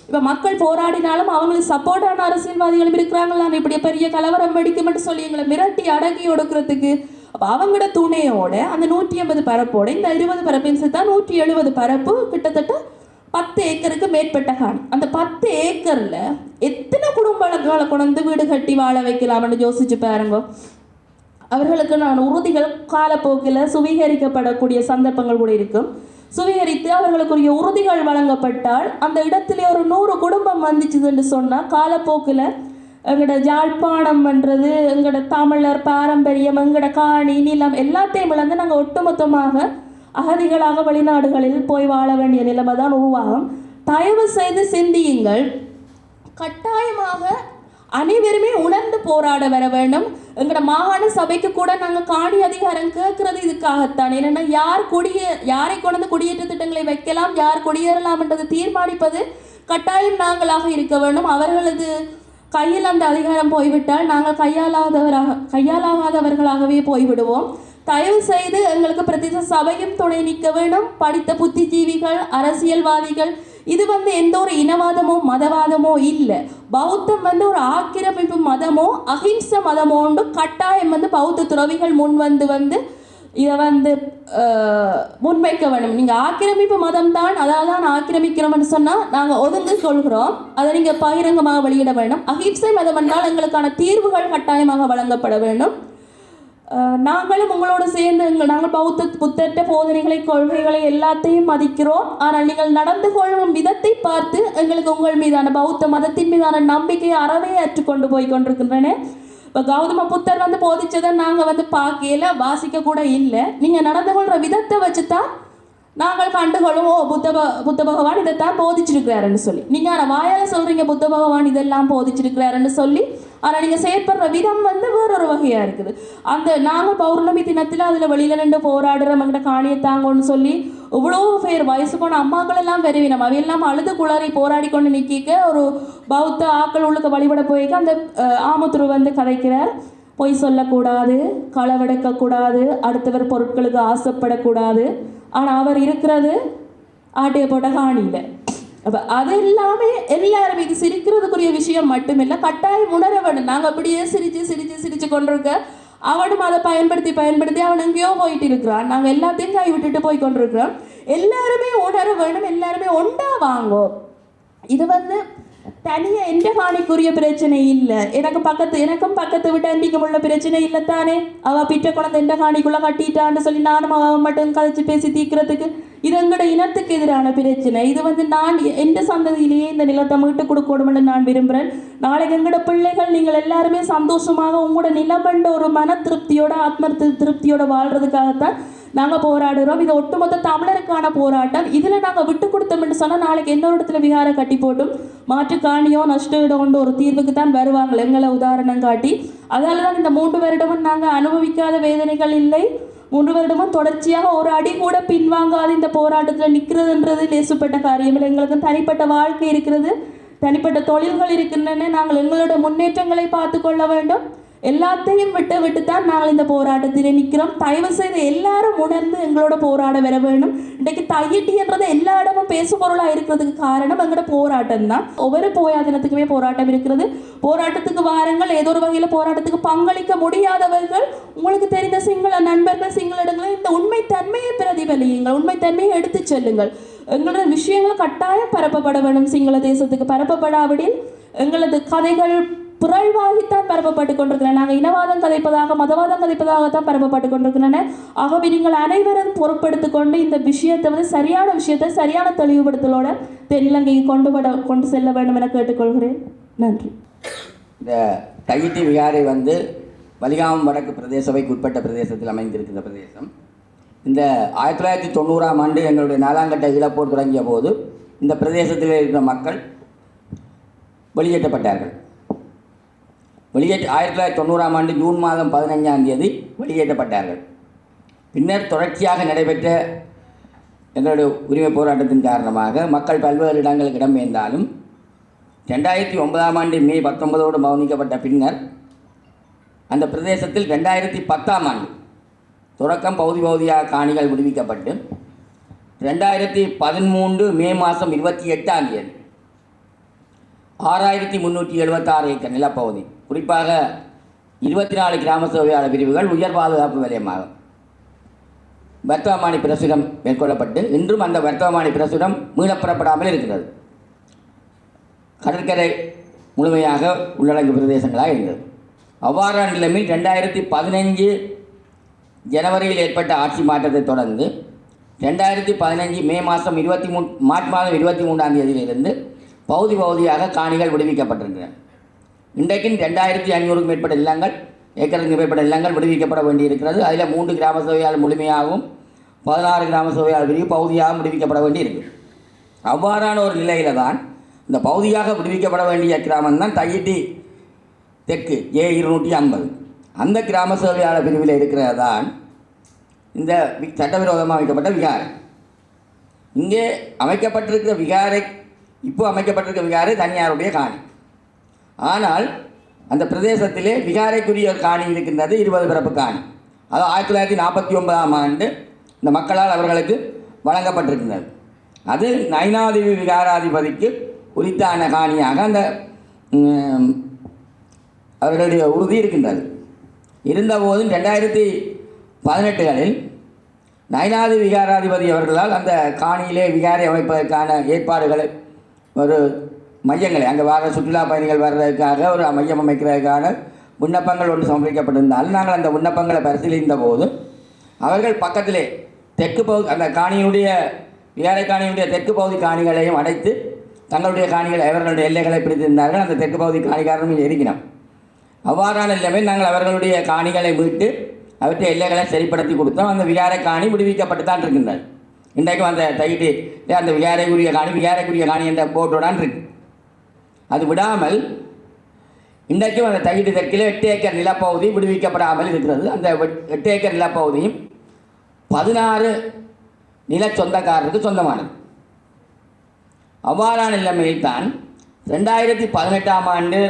இப்போ மக்கள் போராடினாலும் அவங்களுக்கு சப்போர்ட்டான அரசியல்வாதிகளும் இருக்கிறாங்களா, இப்படி பெரிய கலவரம் வெடிக்கும்னு சொல்லி எங்களை மிரட்டி அடங்கி ஒடுக்கிறதுக்கு. அப்போ அவங்களோட துணையோட அந்த 180 பரப்போட இந்த 20 பரப்பின் சேர்த்தா 170 பரப்பு கிட்டத்தட்ட 10 ஏக்கருக்கு மேற்பட்ட காணி. அந்த 10 ஏக்கரில் எத்தனை குடும்பங்களை கொண்டு வீடு கட்டி வாழ வைக்கலாம்னு யோசிச்சு பாருங்க. அவர்களுக்கு நான் உறுதிகள் காலப்போக்கில் சுவீகரிக்கப்படக்கூடிய சந்தர்ப்பங்கள் கூட இருக்கும். சுவீகரித்து அவர்களுக்குரிய உறுதிகள் வழங்கப்பட்டால் அந்த இடத்துல ஒரு 100 குடும்பம் வந்துச்சுன்னு சொன்னால் காலப்போக்கில் எங்களோட ஜாழ்ப்பாணம்ன்றது எங்களோட தமிழர் பாரம்பரியம் எங்களோட காணி நிலம் எல்லாத்தையும் இழந்து நாங்கள் ஒட்டுமொத்தமாக அகதிகளாக வெளிநாடுகளில் போய் வாழ வேண்டிய நிலைமை தான் உருவாகும். தயவு செய்து சிந்தியுங்கள். கட்டாயமாக அனைவருமே உணர்ந்து போராட வர வேண்டும். எங்களோட மாகாண சபைக்கு கூட நாங்கள் காணி அதிகாரம் கேட்கறது இதுக்காகத்தான். என்னென்னா யாரை கொண்டு குடியேற்ற திட்டங்களை வைக்கலாம், யார் குடியேறலாம் என்றது தீர்மானிப்பது கட்டாயம் நாங்களாக இருக்க வேண்டும். அவர்களது கையில் அந்த அதிகாரம் போய்விட்டால் நாங்கள் கையாளாகாதவர்களாகவே போய்விடுவோம். தயவு செய்து எங்களுக்கு பிரதேச சபையும் துணை நிற்க வேண்டும். படித்த புத்திஜீவிகள், அரசியல்வாதிகள். இது வந்து எந்த ஒரு இனவாதமோ மதவாதமோ இல்லை. பௌத்தம் வந்து ஒரு ஆக்கிரமிப்பு மதமோ அஹிம்ச மதமோண்டு கட்டாயம் வந்து பௌத்த துறவிகள் வந்து இதை வந்து முன்வைக்க வேண்டும். நீங்கள் ஆக்கிரமிப்பு மதம் தான், அதாவது தான் ஆக்கிரமிக்கிறோம்னு சொன்னால் நாங்கள் ஒதுங்கு கொள்கிறோம், அதை நீங்கள் பகிரங்கமாக வெளியிட வேண்டும். அஹிம்சை மதம் என்றால் எங்களுக்கான தீர்வுகள் கட்டாயமாக வழங்கப்பட வேண்டும். நாங்களும் உங்களோடு சேர்ந்து நாங்கள் புத்தட்ட போதனைகளை கொள்கைகளை எல்லாத்தையும் மதிக்கிறோம். ஆனால் நீங்கள் நடந்து கொள்ளும் விதத்தை பார்த்து எங்களுக்கு உங்கள் மீதான பௌத்த மதத்தின் மீதான நம்பிக்கையை அறவே ஏற்றுக்கொண்டு போய் கொண்டிருக்கின்றன. இப்போ கௌதம புத்தர் வந்து போதிச்சதை நாங்கள் வந்து பார்க்கல, வாசிக்க கூட இல்லை. நீங்கள் நடந்து கொள்கிற விதத்தை வச்சு தான் நாங்கள் கண்டுகொள்ளும், ஓ புத்த பகவான் இதைத்தான் போதிச்சிருக்கிறாருன்னு சொல்லி. நீங்கள் ஆனால் வாயால் சொல்கிறீங்க புத்த பகவான் இதெல்லாம் போதிச்சிருக்கிறாருன்னு சொல்லி, ஆனால் நீங்கள் செயற்படுற விதம் வந்து வேறொரு வகையாக இருக்குது. அந்த நாங்கள் பௌர்ணமி தினத்தில் அதில் வெளியில் நின்று போராடுறோம், எங்கிட்ட காணியை தாங்கன்னு சொல்லி இவ்வளோ பேர் வயசு போன அம்மாக்கள் எல்லாம் வருவினம், அவையெல்லாம் அழுது குளறி போராடி கொண்டு நிற்க ஒரு பௌத்த ஆக்கள் உள்ளுக்கு வழிபட போய்க்க அந்த ஆமத்துரு வந்து கதைக்கிறார். பொய் சொல்லக்கூடாது, களவெடுக்கக்கூடாது, அடுத்தவர் பொருட்களுக்கு ஆசைப்படக்கூடாது. ஆனால் அவர் இருக்கிறது ஆட்டைய போட்ட காணியில். அப்போ அது எல்லாமே எல்லாருமே இது சிரிக்கிறதுக்குரிய விஷயம் மட்டுமில்லை, கட்டாயம் உணர வேண்டும். நாங்கள் அப்படியே சிரித்து கொண்டிருக்க அவனும் அதை பயன்படுத்தி அவன் எங்கேயோ போயிட்டு இருக்கிறான். நாங்கள் எல்லாத்தையும் கை விட்டுட்டு போய் கொண்டிருக்கிறோம். எல்லாருமே உணர வேண்டும், எல்லாருமே ஒன்றா வாங்கோ. இது வந்து தனியாக எந்த காணிக்குரிய பிரச்சனை இல்லை. எனக்கும் பக்கத்து விட்டு அண்டிக்கும் உள்ள பிரச்சனை இல்லை தானே. அவள் பிற்ற குழந்தை எந்த காணிக்குள்ளே கட்டிட்டான்னு சொல்லி நானும் அவன் மட்டும் கதைச்சி பேசி தீர்க்கிறதுக்கு இது எங்களோட இனத்துக்கு எதிரான பிரச்சனை. இது வந்து நான் எந்த சந்ததியிலேயே இந்த நிலத்தை மீட்டு கொடுக்கணும்னு நான் விரும்புகிறேன். நாளைக்கு எங்களோட பிள்ளைகள் நீங்கள் எல்லாருமே சந்தோஷமாக உங்களோட நிலமண்ட ஒரு மன திருப்தியோட ஆத்ம திருப்தியோட வாழ்கிறதுக்காகத்தான் நாங்கள் போராடுறோம். இது ஒட்டுமொத்த தமிழருக்கான போராட்டம். இதில் நாங்கள் விட்டு கொடுத்தோம்னு சொன்னால் நாளைக்கு இன்னொரு இடத்துல விகார கட்டி போட்டும் மாற்று காணியோ நஷ்டம் கொண்டு ஒரு தீர்வுக்கு தான் வருவாங்க எங்களை உதாரணம் காட்டி. அதால் தான் இந்த 3 வருடமும் நாங்கள் அனுபவிக்காத வேதனைகள் இல்லை. 3 வருடமும் தொடர்ச்சியாக ஒரு அடி கூட பின்வாங்காது இந்த போராட்டத்தில் நிற்கிறதுன்றது லேசுப்பட்ட காரியம் இல்லை. எங்களுக்கு தனிப்பட்ட வாழ்க்கை இருக்கிறது, தனிப்பட்ட தொழில்கள் இருக்கின்றன. நாங்கள் எங்களோட முன்னேற்றங்களை பார்த்து கொள்ள வேண்டும். எல்லாத்தையும் விட்டு தான் நாங்கள் இந்த போராட்டத்தில் நிற்கிறோம். தயவு செய்து எல்லாரும் உணர்ந்து எங்களோட போராட வர வேண்டும். இன்றைக்கு தையிட்டின்றது எல்லா இடமும் பேசு பொருளாக இருக்கிறதுக்கு காரணம் எங்களோட போராட்டம் தான். ஒவ்வொரு போயாதினத்துக்குமே போராட்டம் இருக்கிறது. போராட்டத்துக்கு வாருங்கள். ஏதோ ஒரு வகையில் போராட்டத்துக்கு பங்களிக்க முடியாதவர்கள், உங்களுக்கு தெரிந்த சிங்கள நண்பர்கள், சிங்கள இடங்களில் இந்த உண்மை தன்மையை பிரதிபலியுங்கள், உண்மை தன்மையை எடுத்து செல்லுங்கள். எங்களோட விஷயங்கள் கட்டாயம் பரப்பப்பட வேண்டும். சிங்கள தேசத்துக்கு பரப்பப்படாவிடில் எங்களது கதைகள் பிறழ்வாகித்தான் பரப்பப்பட்டு கொண்டிருக்கிறேன். நாங்கள் இனவாதம் கதைப்பதாக மதவாதம் கதைப்பதாகத்தான் பரப்பப்பட்டு கொண்டிருக்கிறேன். ஆகவே நீங்கள் அனைவரும் பொறுப்பெடுத்து கொண்டு இந்த விஷயத்தை வந்து சரியான விஷயத்தை சரியான தெளிவுபடுத்தலோட தென்னிலங்கைக்கு கொண்டு செல்ல வேண்டும் என கேட்டுக்கொள்கிறேன். நன்றி. இந்த தையிட்டி விகாரை வந்து வலிகாமம் வடக்கு பிரதேச சபைக்கு உட்பட்ட பிரதேசத்தில் அமைந்திருக்கிற பிரதேசம். இந்த 1990ஆம் ஆண்டு எங்களுடைய 4ஆம் கட்ட இழப்போர் தொடங்கிய போது இந்த பிரதேசத்தில் இருக்கிற மக்கள் வெளியேற்றப்பட்டார்கள். 1990ஆம் ஆண்டு ஜூன் மாதம் 15ஆம் தேதி வெளியேற்றப்பட்டார்கள். பின்னர் தொடர்ச்சியாக நடைபெற்ற எங்களுடைய உரிமை போராட்டத்தின் காரணமாக மக்கள் பல்வேறு இடங்களுக்கு இடம்பெயர்ந்தாலும் 2009ஆம் ஆண்டு மே 19ஓடு மௌனிக்கப்பட்ட பின்னர் அந்த பிரதேசத்தில் 2010ஆம் ஆண்டு தொடக்கம் பகுதியாக காணிகள் விடுவிக்கப்பட்டு 2013 மே மாதம் 28ஆம் தேதி 6376 ஏக்கர் நிலப்பகுதி, குறிப்பாக 24 கிராம சேவையாளர் பிரிவுகள் உயர் பாதுகாப்பு வலயமாகும் வர்த்தமானி பிரசுரம் மேற்கொள்ளப்பட்டு இன்றும் அந்த வர்த்தமானி பிரசுரம் மீளப்பெறப்படாமல் இருக்கிறது. கடற்கரை முழுமையாக உள்ளடங்கிய பிரதேசங்களாக இருந்தது. அவ்வாறான நிலைமையில் 2015 ஜனவரியில் ஏற்பட்ட ஆட்சி மாற்றத்தை தொடர்ந்து 2015 மே மாதம் மார்ச் மாதம் 23ஆம் தேதியிலிருந்து பகுதியாக காணிகள் விடுவிக்கப்பட்டிருக்கின்றன. இன்றைக்கும் 2500க்கும் மேற்பட்ட இல்லங்கள் ஏக்கருக்கு மேற்பட்ட இல்லங்கள் விடுவிக்கப்பட வேண்டியிருக்கிறது. அதில் 3 கிராம சபையால் முழுமையாகவும் 16 கிராம சபையால் பிரிவு பகுதியாகவும் விடுவிக்கப்பட வேண்டியிருக்கு. அவ்வாறான ஒரு நிலையில் தான் இந்த பகுதியாக விடுவிக்கப்பட வேண்டிய கிராமம் தான் தையிட்டி தெற்கு A250. அந்த கிராம சேவையாளர் பிரிவில் இருக்கிறது தான் இந்த சட்டவிரோதமாக அமைக்கப்பட்ட விகாரை. இங்கே அமைக்கப்பட்டிருக்கிற விகாரை அமைக்கப்பட்டிருக்கிற விகாரை தனியாருடைய காணி. ஆனால் அந்த பிரதேசத்திலே விகாரைக்குரிய காணி இருக்கின்றது 20 பிறப்பு காணி. அது 1949ஆம் ஆண்டு இந்த மக்களால் அவர்களுக்கு வழங்கப்பட்டிருக்கின்றது. அது நைனாதேவி விகாராதிபதிக்கு உரித்தான காணியாக அந்த அவர்களுடைய உறுதி இருக்கின்றது. இருந்தபோதும் 2018களில் நைனாதி விகாராதிபதி அவர்களால் அந்த காணியிலே விகாரை அமைப்பதற்கான ஏற்பாடுகளை ஒரு மையங்களை அங்கே வர சுற்றுலா பயணிகள் வர்றதுக்காக ஒரு மையம் அமைக்கிறதுக்கான விண்ணப்பங்கள் ஒன்று சமர்ப்பிக்கப்பட்டிருந்தாலும் நாங்கள் அந்த விண்ணப்பங்களை பரிசீலித்த போது அவர்கள் பக்கத்திலே தெற்கு பகுதி அந்த காணியினுடைய விகாரை காணியினுடைய தெற்கு பகுதி காணிகளையும் அடைத்து தங்களுடைய காணிகளை அவர்களுடைய எல்லைகளை பிடித்திருந்தார்கள். அந்த தெற்கு பகுதி காணிக்காரனும் எரிக்கினோம். அவ்வாறான நிலைமையில் நாங்கள் அவர்களுடைய காணிகளை மீட்டு அவற்றை எல்லைகளை சரிப்படுத்தி கொடுத்தோம். அந்த விகாரை காணி விடுவிக்கப்பட்டு தான் இருக்கின்றது. இன்றைக்கும் அந்த தையிட்டு அந்த விகாரைக்குரிய காணி என்ற போர்டோடான் இருக்கு. அது விடாமல் இன்றைக்கும் அந்த தையிட்டு தெற்கில் 8 ஏக்கர் நிலப்பகுதி விடுவிக்கப்படாமல் இருக்கிறது. அந்த 8 ஏக்கர் நிலப்பகுதியும் 16 நில சொந்தக்காரருக்கு சொந்தமானது. அவ்வாறான நிலைமையில் தான் 2018ஆம் ஆண்டு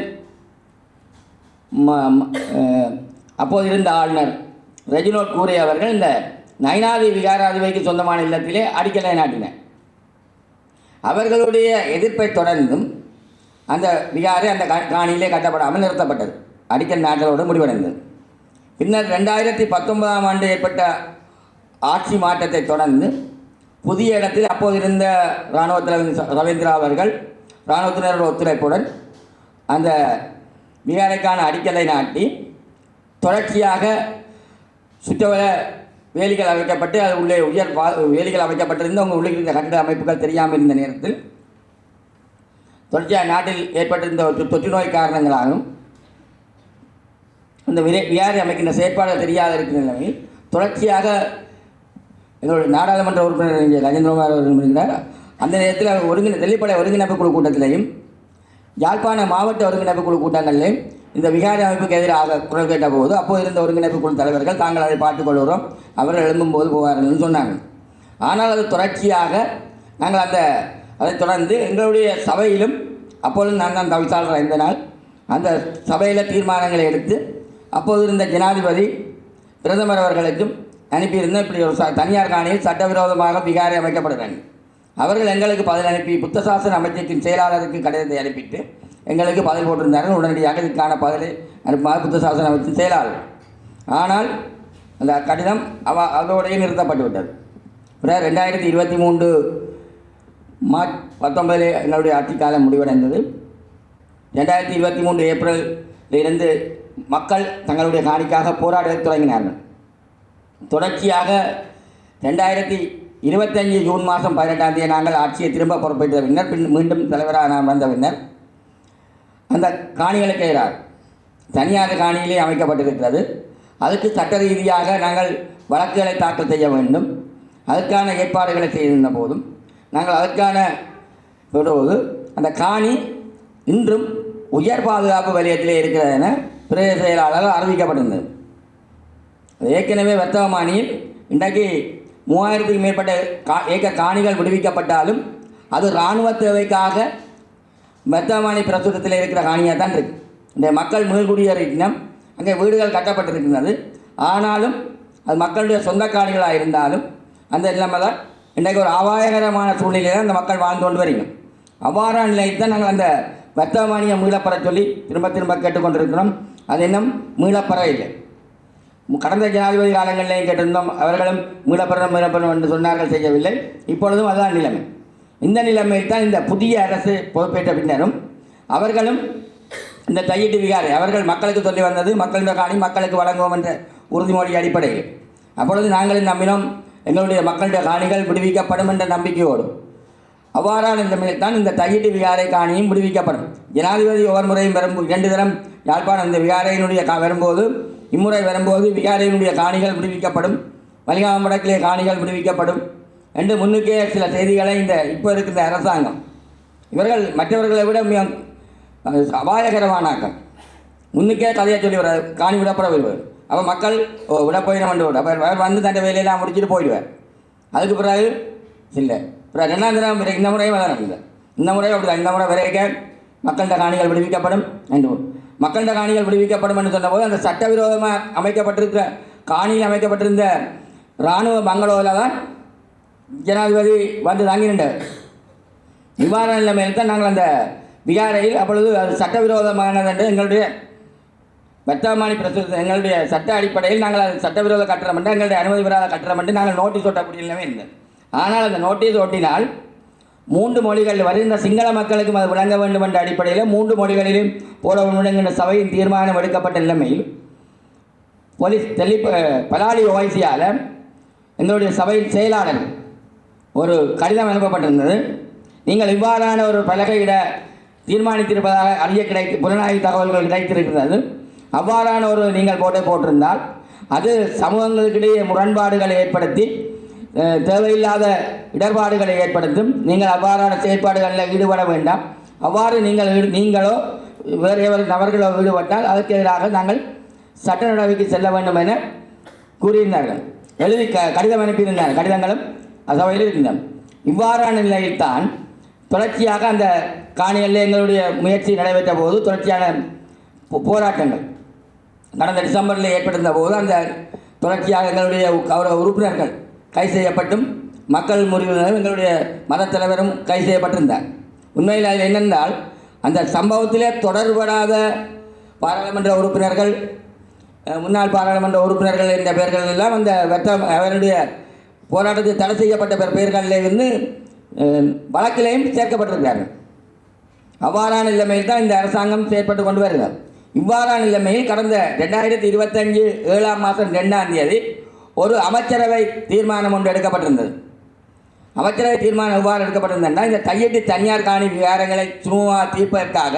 அப்போது இருந்த ஆளுநர் ரெஜினோட் கூரே அவர்கள் இந்த நைனாதி விகாராதிபதிக்கு சொந்தமான இல்லத்திலே அடிக்கலை நாட்டினர். அவர்களுடைய எதிர்ப்பை தொடர்ந்தும் அந்த விகாரை அந்த காணியிலே கட்டப்படாமல் நிறுத்தப்பட்டது. அடிக்கல் நாட்டலோடு முடிவடைந்தது. பின்னர் 2019ஆம் ஆண்டு ஏற்பட்ட ஆட்சி மாற்றத்தை தொடர்ந்து புதிய இடத்தில் அப்போது இருந்த இராணுவ தலைவர் ரவீந்திரா அவர்கள் இராணுவத்தினரோட ஒத்துழைப்புடன் அந்த விகாரைக்கான அடிக்கலை நாட்டி தொடர்ச்சியாக சுற்றவர வேலிகள் அமைக்கப்பட்டு அது உள்ளே உயர் வேலிகள் அமைக்கப்பட்டிருந்த அவங்க உள்ளே இருந்த கட்டிட அமைப்புகள் தெரியாமல் இருந்த நேரத்தில் தொடர்ச்சியாக நாட்டில் ஏற்பட்டிருந்த ஒரு தொற்று நோய் காரணங்களாகவும் அந்த விகாரை அமைக்கின்ற செயற்பாடு தெரியாத இருக்கிற நிலைமையில் தொடர்ச்சியாக எங்களுடைய நாடாளுமன்ற உறுப்பினர் இங்கே கஜேந்திரகுமார் அவர்கள் இருக்கிறார். அந்த நேரத்தில் தெல்லிப்படை ஒருங்கிணைப்பு குழு கூட்டத்திலையும் யாழ்ப்பாண மாவட்ட ஒருங்கிணைப்பு குழு கூட்டங்களிலையும் இந்த விகாரை அமைப்புக்கு எதிராக குரல் கேட்ட போது அப்போது இருந்த ஒருங்கிணைப்பு குழு தலைவர்கள் தாங்கள் அதை பார்த்துக் கொள்கிறோம், அவர்கள் எழும்பும்போது போவார்கள்னு சொன்னாங்க. ஆனால் அது தொடர்ச்சியாக நாங்கள் அதை தொடர்ந்து எங்களுடைய சபையிலும் அப்பொழுது நான் தான் தவிசாளர் இந்த நாள் அந்த சபையில் தீர்மானங்களை எடுத்து அப்போது இருந்த ஜனாதிபதி பிரதமர் அவர்களுக்கும் அனுப்பியிருந்தோம். இப்படி ஒரு தனியார் காணியில் சட்டவிரோதமாக விகாரை அமைக்கப்படுறாங்க. அவர்கள் எங்களுக்கு பதில் அனுப்பி புத்த சாசன அமைச்சத்தின் செயலாளருக்கு கடிதத்தை அனுப்பிட்டு எங்களுக்கு பதில் போட்டிருந்தார்கள். உடனடியாக இதுக்கான பதிலை அனுப்புமாறு புத்த சாசன அமைச்சின் செயலாளர். ஆனால் அந்த கடிதம் அதோடையே நிறுத்தப்பட்டு விட்டது. பிறகு 2023 மார்ச் 19 எங்களுடைய ஆட்சி காலம் முடிவடைந்தது. 2023 ஏப்ரலிலிருந்து மக்கள் தங்களுடைய காணிக்காக போராடத் தொடங்கினார்கள். தொடர்ச்சியாக 2025 ஜூன் மாதம் 18ஆம் தேதி நாங்கள் ஆட்சியை திரும்ப பொறுப்பேற்ற பின்னர் மீண்டும் தலைவராக நான் வந்த பின்னர் அந்த காணிகளுக்கு எதிராக தனியார் காணியிலே அமைக்கப்பட்டிருக்கிறது. அதுக்கு சட்ட ரீதியாக நாங்கள் வழக்குகளை தாக்கல் செய்ய வேண்டும். அதற்கான ஏற்பாடுகளை செய்திருந்த போதும் நாங்கள் அதற்கான சொல்லும்போது அந்த காணி இன்றும் உயர் பாதுகாப்பு வலயத்திலே இருக்கிறது என பிரதேச செயலாளர் அறிவிக்கப்பட்டிருந்தது. ஏற்கனவே வர்த்தமானியில் இன்றைக்கு 3000க்கும் மேற்பட்ட ஏக்கர் காணிகள் விடுவிக்கப்பட்டாலும் அது இராணுவ தேவைக்காக வர்த்தமானி பிரசுரத்தில் இருக்கிற காணியாக தான் இருக்குது. இந்த மக்கள் மீள்குடியேறினம் அங்கே வீடுகள் கட்டப்பட்டிருக்கின்றது. ஆனாலும் அது மக்களுடைய சொந்த காணிகளாக இருந்தாலும் அந்த நிலைமை தான் இன்றைக்கு ஒரு அபாயகரமான சூழ்நிலையில் அந்த மக்கள் வாழ்ந்து கொண்டு வருகிறோம். அவ்வாறான நிலையில் தான் நாங்கள் அந்த வர்த்தமானியை மீளப்பெற சொல்லி திரும்ப திரும்ப கேட்டுக்கொண்டிருக்கிறோம். அது இன்னும் மீளப்பெற இல்லை. கடந்த ஜனாதிபதி காலங்களிலேயும் கேட்டிருந்தோம், அவர்களும் மீளப்பெறும் என்று சொன்னார்கள், செய்யவில்லை. இப்பொழுதும் அதுதான் நிலைமை. இந்த நிலைமையில் தான் இந்த புதிய அரசு பொறுப்பேற்ற பின்னரும் அவர்களும் இந்த தையிட்டு விகாரை அவர்கள் மக்களுக்கு சொல்லி வந்தது மக்களுடைய காணி மக்களுக்கு வழங்குவோம் என்ற உறுதிமொழி அடிப்படையில் அப்பொழுது நாங்களும் நம்பினோம் எங்களுடைய மக்களுடைய காணிகள் விடுவிக்கப்படும் என்ற நம்பிக்கையோடு. அவ்வாறான நிலைமையில் தான் இந்த தையிட்டு விகாரை காணியும் விடுவிக்கப்படும். ஜனாதிபதி ஒவ்வொரு முறையும் வரும் 2 தினம் யாழ்ப்பாணம் இந்த விகாரையினுடைய வரும்போது இம்முறை வரும்போது விகாரையினுடைய காணிகள் விடுவிக்கப்படும், வலிகாமம் வடக்கிலே காணிகள் விடுவிக்கப்படும் என்று முன்னுக்கே சில செய்திகளை இந்த இப்போ இருக்கின்ற அரசாங்கம் இவர்கள் மற்றவர்களை விட மிக அபாயகரமானாக்கம் முன்னுக்கே கதையை சொல்லி வர காணி விடப்பட வருவார். அப்போ மக்கள் விட போயிடும் வந்து அவர் வந்து தன் வேலையெல்லாம் முடிச்சுட்டு போயிடுவார். அதுக்கு பிறகு இல்லை பிறகு 2ஆம் தினம் இந்த முறையும் வளரும் இல்லை. இந்த முறை அப்படி இந்த முறை வரைக்க மக்களிட காணிகள் விடுவிக்கப்படும் என்று மக்களிட காணிகள் விடுவிக்கப்படும் என்று சொன்னபோது அந்த சட்டவிரோதமாக அமைக்கப்பட்டிருக்கிற காணியில் அமைக்கப்பட்டிருந்த இராணுவ பங்களோவில் தான் ஜனாதிபதி வந்து தாங்கி நின்றார். நிவாரண நிலைமையில் தான் நாங்கள் அந்த விகாரையில் அப்பொழுது அது சட்டவிரோதமானது என்று எங்களுடைய வர்த்தமானி பிரசுரத்தை எங்களுடைய சட்ட அடிப்படையில் நாங்கள் அது சட்டவிரோத கட்டணம் என்று எங்களுடைய அனுமதி பெறாத கட்டணம் என்று நாங்கள் நோட்டீஸ் ஒட்டக்கூடிய நிலைமை இருந்தது. ஆனால் அந்த நோட்டீஸ் ஒட்டினால் 3 மொழிகள் வருகின்ற சிங்கள மக்களுக்கும் அது விளங்க வேண்டும் என்ற அடிப்படையில் 3 மொழிகளிலும் போட வேண்டும் என்கின்ற சபையின் தீர்மானம் எடுக்கப்பட்ட நிலைமையில் போலீஸ் பலாலி ஓய்சியால் எங்களுடைய சபையின் செயலாளர் ஒரு கடிதம் அனுப்பப்பட்டிருந்தது. நீங்கள் இவ்வாறான ஒரு பலகையிட தீர்மானித்திருப்பதாக அறிய புலனாய்வு தகவல்கள் கிடைத்திருக்கிறது. அவ்வாறான ஒரு நீங்கள் போட்டிருந்தால் அது சமூகங்களுக்கிடையே முரண்பாடுகளை ஏற்படுத்தி தேவையில்லாத இடர்பாடுகளை ஏற்படுத்தும். நீங்கள் அவ்வாறான செயற்பாடுகளில் ஈடுபட வேண்டாம். அவ்வாறு நீங்களோ வேறு எவர் நபர்களோ ஈடுபட்டால் அதற்கு எதிராக நாங்கள் சட்ட நடவடிக்கை செல்ல வேண்டும் என கூறியிருந்தார்கள். எழுதி கடிதம் அனுப்பியிருந்தார்கள். கடிதங்களும் சபையில் இருக்கின்றன. இவ்வாறான நிலையில்தான் தொடர்ச்சியாக அந்த காணிகளில் எங்களுடைய முயற்சி நடைபெற்ற போது தொடர்ச்சியான போராட்டங்கள் கடந்த டிசம்பரில் ஏற்பட்டிருந்த போது அந்த தொடர்ச்சியாக எங்களுடைய உறுப்பினர்கள் கைது செய்யப்பட்டும் மக்கள் முறிவினரும் எங்களுடைய மத தலைவரும் கைது செய்யப்பட்டிருந்தார். உண்மையில் அதில் என்னென்றால் அந்த சம்பவத்திலே தொடர்படாத பாராளுமன்ற உறுப்பினர்கள் முன்னாள் பாராளுமன்ற உறுப்பினர்கள் என்ற பெயர்கள் எல்லாம் அந்த அவருடைய போராட்டத்தில் தடை செய்யப்பட்ட பெயர்களில் இருந்து வழக்கிலையும் சேர்க்கப்பட்டிருக்கிறார்கள். அவ்வாறான நிலைமையில் தான் இந்த அரசாங்கம் செயற்பட்டு கொண்டு வருகிறது. இவ்வாறான நிலைமையில் கடந்த 2025 7ஆம் மாதம் 2ஆம் தேதி ஒரு அமைச்சரவை தீர்மானம் ஒன்று எடுக்கப்பட்டிருந்தது. அமைச்சரவை தீர்மானம் எவ்வாறு எடுக்கப்பட்டிருந்ததுன்னா இந்த கையெட்டி தனியார் காணி விவகாரங்களை சுமூகமாக தீர்ப்பதற்காக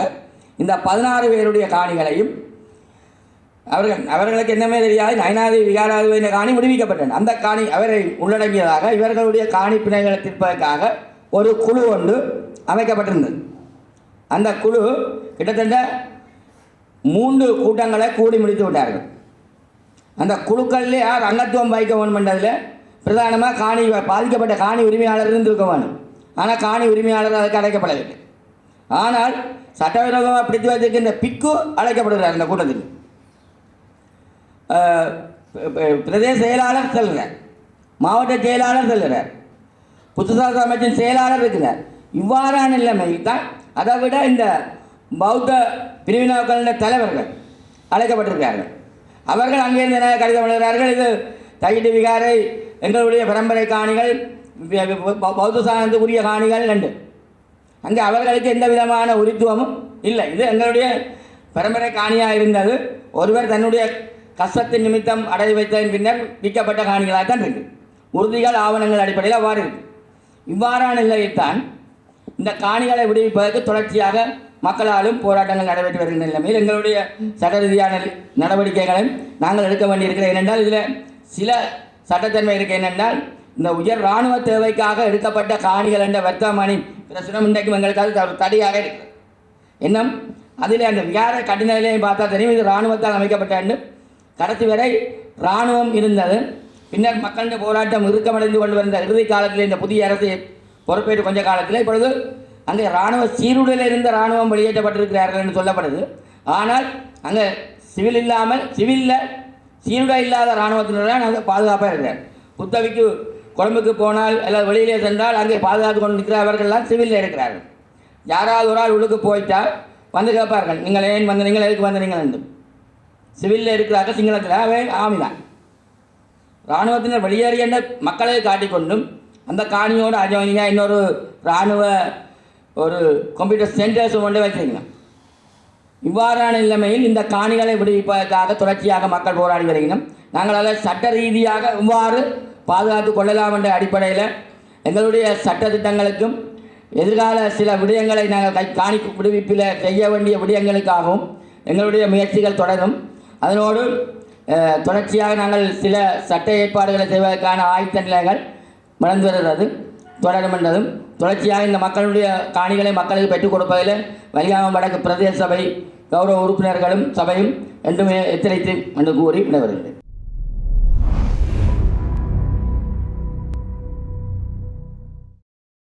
இந்த 16 பேருடைய காணிகளையும் அவர்களுக்கு என்னமே தெரியாது நயனாதி விகாராதிபதியின் காணி விடுவிக்கப்பட்டன. அந்த காணி அவரை உள்ளடங்கியதாக இவர்களுடைய காணி பிணைகளை தீர்ப்பதற்காக ஒரு குழு ஒன்று அமைக்கப்பட்டிருந்தது. அந்த குழு கிட்டத்தட்ட 3 கூட்டங்களை கூடி முடித்து விட்டார்கள். அந்த குழுக்களில் யார் அங்கத்துவம் வகிக்க வேண்டும் என்றதில் பிரதானமாக காணி பாதிக்கப்பட்ட காணி உரிமையாளர் இருந்திருக்க வேணும். ஆனால் காணி உரிமையாளர் அதுக்கு அழைக்கப்படவில்லை. ஆனால் சட்டவிரோதமாக பிடித்து வைத்திருக்கின்ற பிக்கு அழைக்கப்படுகிறார். அந்த கூட்டத்தில் பிரதேச செயலாளர் செல்கிறார், மாவட்ட செயலாளர் செல்கிறார், புத்துசாசன அமைச்சின் செயலாளர் இருக்கிறார். இவ்வாறான நிலைமையில் தான் அதை விட இந்த பௌத்த பிரிவினர்களின் தலைவர்கள் அழைக்கப்பட்டிருக்கிறார்கள். அவர்கள் அங்கேருந்து கடிதம் எழுதுகிறார்கள், இது தையிட்டு விகாரை எங்களுடைய பரம்பரை காணிகள் பௌத்த சாதனத்துக்குரிய காணிகள் என்று. அங்கே அவர்களுக்கு எந்த விதமான உரித்துவமும் இல்லை. இது எங்களுடைய பரம்பரை காணியாக இருந்தது. ஒருவர் தன்னுடைய கஷ்டத்தின் நிமித்தம் அடை வைத்ததன் பின்னர் விற்கப்பட்ட காணிகளாக தான் இருக்குது. உறுதிகள் ஆவணங்கள் அடிப்படையில் அவ்வாறு இருக்குது. இவ்வாறான நிலையில்தான் இந்த காணிகளை விடுவிப்பதற்கு தொடர்ச்சியாக மக்களாலும் போராட்டங்கள் நடைபெற்று வருகின்ற நிலைமையில் எங்களுடைய சட்ட ரீதியான நடவடிக்கைகளை நாங்கள் எடுக்க வேண்டியிருக்கிறோம். ஏனென்றால் இதில் சில சட்டத்தன்மை இருக்குது. என்னென்றால் இந்த உயர் இராணுவ தேவைக்காக எடுக்கப்பட்ட காணிகள் என்ற வர்த்தமானி பிரசுரம் இன்றைக்கும் எங்களுக்கு அது ஒரு தடையாக இருக்குது. இன்னும் அதில் அந்த விகார கட்டின நிலையை பார்த்தா தெரியும், இது இராணுவத்தால் அமைக்கப்பட்ட கடைசி வரை இராணுவம் இருந்தது. பின்னர் மக்களின் போராட்டம் இறுக்கமடைந்து கொண்டு வந்த இறுதி காலத்தில் இந்த புதிய அரசு பொறுப்பேற்று கொஞ்ச காலத்தில் இப்பொழுது அங்கே இராணுவ சீருடையில் இருந்த இராணுவம் வெளியேற்றப்பட்டிருக்கிறார்கள் என்று சொல்லப்படுது. ஆனால் அங்கே சிவிலில் சீருடை இல்லாத இராணுவத்தினர்தான் அங்கே பாதுகாப்பாக இருக்கிறார். புத்தவிக்கு கொழும்புக்கு போனால் அல்லது வெளியிலே சென்றால் அங்கே பாதுகாத்து கொண்டு இருக்கிறவர்கள்லாம் சிவிலில் இருக்கிறார்கள். யாராவது ஒரு ஆள் உள்ளுக்கு போயிட்டால் வந்து கேட்பார்கள், நீங்கள் ஏன் வந்து நீங்கள் எதுக்கு வந்து நீங்கள் என்று. சிவிலில் இருக்கிறார்கள், சிங்களத்தில் அவை ஆமிதான். இராணுவத்தினர் வெளியேறி என்ற மக்களை காட்டிக்கொண்டும் அந்த காணியோடு அஜோனியாக இன்னொரு இராணுவ ஒரு கம்ப்யூட்டர் சென்டர்ஸ் கொண்டு வச்சிருக்கணும். இவ்வாறான நிலைமையில் இந்த காணிகளை விடுவிப்பதற்காக தொடர்ச்சியாக மக்கள் போராடி வருகிறோம். நாங்கள் அதை சட்ட ரீதியாக இவ்வாறு பாதுகாத்து கொள்ளலாம் என்ற அடிப்படையில் எங்களுடைய சட்ட திட்டங்களுக்கும் எதிர்கால சில விடயங்களை நாங்கள் காணி விடுவிப்பில் செய்ய வேண்டிய விடயங்களுக்காகவும் எங்களுடைய முயற்சிகள் தொடரும். அதனோடு தொடர்ச்சியாக நாங்கள் சில சட்ட ஏற்பாடுகளை செய்வதற்கான ஆயத்த நிலைகள் வளர்ந்து வருகிறது, தொடரும் என்றதும் தொடர்ச்சியாக இந்த மக்களுடைய காணிகளை மக்களுக்கு பெற்றுக் கொடுப்பதில் வலிகாமம் வடக்கு பிரதேச சபை கௌரவ உறுப்பினர்களும் சபையும் என்றுமே எச்சரித்து என்று கூறி விட வருகிறது.